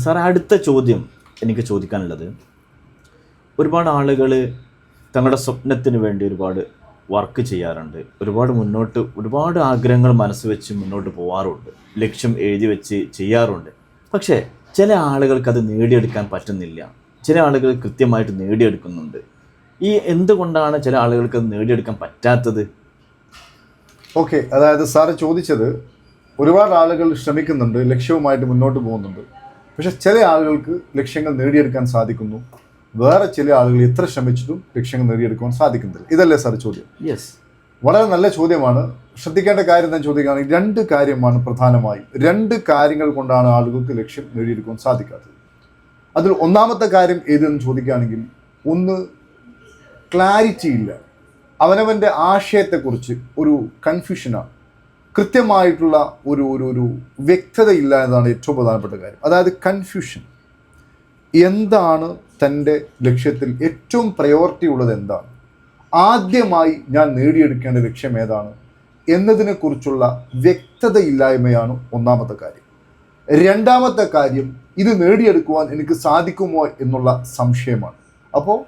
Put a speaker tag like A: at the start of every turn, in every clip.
A: Sir, അടുത്ത ചോദ്യം എനിക്ക് ചോദിക്കാനുള്ളത്, ഒരുപാട് ആളുകൾ തങ്ങളുടെ സ്വപ്നത്തിന് വേണ്ടി ഒരുപാട് വർക്ക് ചെയ്യാറുണ്ട്, ഒരുപാട് ആഗ്രഹങ്ങൾ മനസ്സ് വെച്ച് മുന്നോട്ട് പോകാറുണ്ട്, ലക്ഷ്യം എഴുതി വെച്ച് ചെയ്യാറുണ്ട്. പക്ഷേ ചില ആളുകൾക്ക് അത് നേടിയെടുക്കാൻ പറ്റുന്നില്ല, ചില ആളുകൾ കൃത്യമായിട്ട് നേടിയെടുക്കുന്നുണ്ട്. എന്തുകൊണ്ടാണ് ചില ആളുകൾക്ക് അത് നേടിയെടുക്കാൻ പറ്റാത്തത്?
B: ഓക്കെ, അതായത് സാറ് ചോദിച്ചത്, ഒരുപാട് ആളുകൾ ശ്രമിക്കുന്നുണ്ട്, ലക്ഷ്യവുമായിട്ട് മുന്നോട്ട് പോകുന്നുണ്ട്, പക്ഷെ ചില ആളുകൾക്ക് ലക്ഷ്യങ്ങൾ നേടിയെടുക്കാൻ സാധിക്കുന്നു, വേറെ ചില ആളുകൾ എത്ര ശ്രമിച്ചിട്ടും ലക്ഷ്യങ്ങൾ നേടിയെടുക്കാൻ സാധിക്കുന്നില്ല. ഇതല്ലേ സാർ ചോദ്യം?
A: യെസ്,
B: വളരെ നല്ല ചോദ്യമാണ്. ശ്രദ്ധിക്കേണ്ട കാര്യം തന്നെ ചോദിക്കുകയാണെങ്കിൽ 2 കാര്യമാണ് പ്രധാനമായും. 2 കാര്യങ്ങൾ കൊണ്ടാണ് ആളുകൾക്ക് ലക്ഷ്യം നേടിയെടുക്കാൻ സാധിക്കാത്തത്. അതിൽ ഒന്നാമത്തെ കാര്യം ഏതെന്ന് ചോദിക്കുകയാണെങ്കിൽ, ഒന്ന്, ക്ലാരിറ്റി ഇല്ല. അവനവൻ്റെ ആശയത്തെക്കുറിച്ച് ഒരു കൺഫ്യൂഷനാണ്, കൃത്യമായിട്ടുള്ള ഒരു വ്യക്തതയില്ല എന്നതാണ് ഏറ്റവും പ്രധാനപ്പെട്ട കാര്യം. അതായത് കൺഫ്യൂഷൻ. എന്താണ് തൻ്റെ ലക്ഷ്യത്തിൽ ഏറ്റവും പ്രയോറിറ്റി ഉള്ളത്, എന്താണ് ആദ്യമായി ഞാൻ നേടിയെടുക്കേണ്ട ലക്ഷ്യം ഏതാണ് എന്നതിനെക്കുറിച്ചുള്ള വ്യക്തതയില്ലായ്മയാണ് ഒന്നാമത്തെ കാര്യം. രണ്ടാമത്തെ കാര്യം, ഇത് നേടിയെടുക്കുവാൻ എനിക്ക് സാധിക്കുമോ എന്നുള്ള സംശയമാണ്. അപ്പോൾ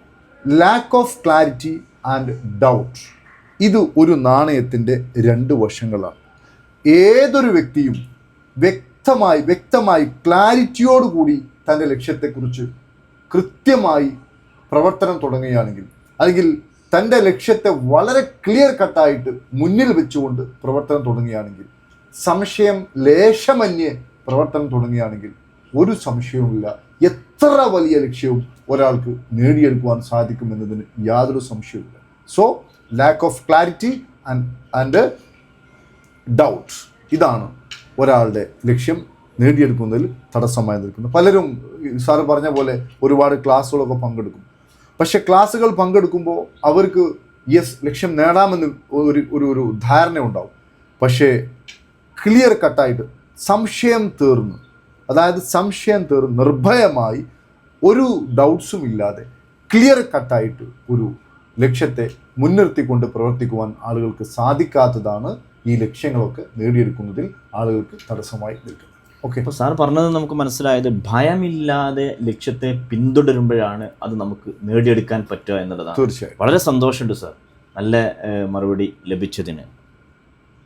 B: lack of clarity and doubt, ഇത് ഒരു നാണയത്തിൻ്റെ 2 വശങ്ങളാണ്. ഏതൊരു വ്യക്തിയും വ്യക്തമായി ക്ലാരിറ്റിയോടുകൂടി തൻ്റെ ലക്ഷ്യത്തെക്കുറിച്ച് കൃത്യമായി പ്രവർത്തനം തുടങ്ങുകയാണെങ്കിൽ, അല്ലെങ്കിൽ തൻ്റെ ലക്ഷ്യത്തെ വളരെ ക്ലിയർ കട്ടായിട്ട് മുന്നിൽ വെച്ചുകൊണ്ട് പ്രവർത്തനം തുടങ്ങുകയാണെങ്കിൽ, സംശയം ലേശമന്യേ പ്രവർത്തനം തുടങ്ങുകയാണെങ്കിൽ, ഒരു സംശയവുമില്ല, എത്ര വലിയ ലക്ഷ്യവും ഒരാൾക്ക് നേടിയെടുക്കുവാൻ സാധിക്കുമെന്നതിന് യാതൊരു സംശയവുമില്ല. So lack of clarity and doubt, ഇതാണ് ഒരാളുടെ ലക്ഷ്യം നേടിയെടുക്കുന്നതിൽ തടസ്സമായി നിൽക്കുന്നത്. പലരും സാറ് പറഞ്ഞ പോലെ ഒരുപാട് ക്ലാസ്സുകളൊക്കെ പങ്കെടുക്കും. പക്ഷെ ക്ലാസ്സുകൾ പങ്കെടുക്കുമ്പോൾ അവർക്ക് ലക്ഷ്യം നേടാമെന്ന് ഒരു ധാരണ ഉണ്ടാവും. പക്ഷേ ക്ലിയർ കട്ടായിട്ട് സംശയം തീർന്ന് നിർഭയമായി ഒരു ഡൗട്ട്സും ഇല്ലാതെ ക്ലിയർ കട്ടായിട്ട് ഒരു ലക്ഷ്യത്തെ മുൻനിർത്തിക്കൊണ്ട് പ്രവർത്തിക്കുവാൻ ആളുകൾക്ക് സാധിക്കാത്തതാണ് ഈ ലക്ഷ്യങ്ങളൊക്കെ നേടിയെടുക്കുന്നതിൽ ആളുകൾക്ക് തടസ്സമായി നിൽക്കുന്നത്. ഓക്കെ,
A: അപ്പോൾ സാർ പറഞ്ഞത് നമുക്ക് മനസ്സിലായത്, ഭയമില്ലാതെ ലക്ഷ്യത്തെ പിന്തുടരുമ്പോഴാണ് അത് നമുക്ക് നേടിയെടുക്കാൻ പറ്റുക എന്നുള്ളതാണ്.
B: തീർച്ചയായും.
A: വളരെ സന്തോഷമുണ്ട് സാർ, നല്ല മറുപടി ലഭിച്ചതിന്.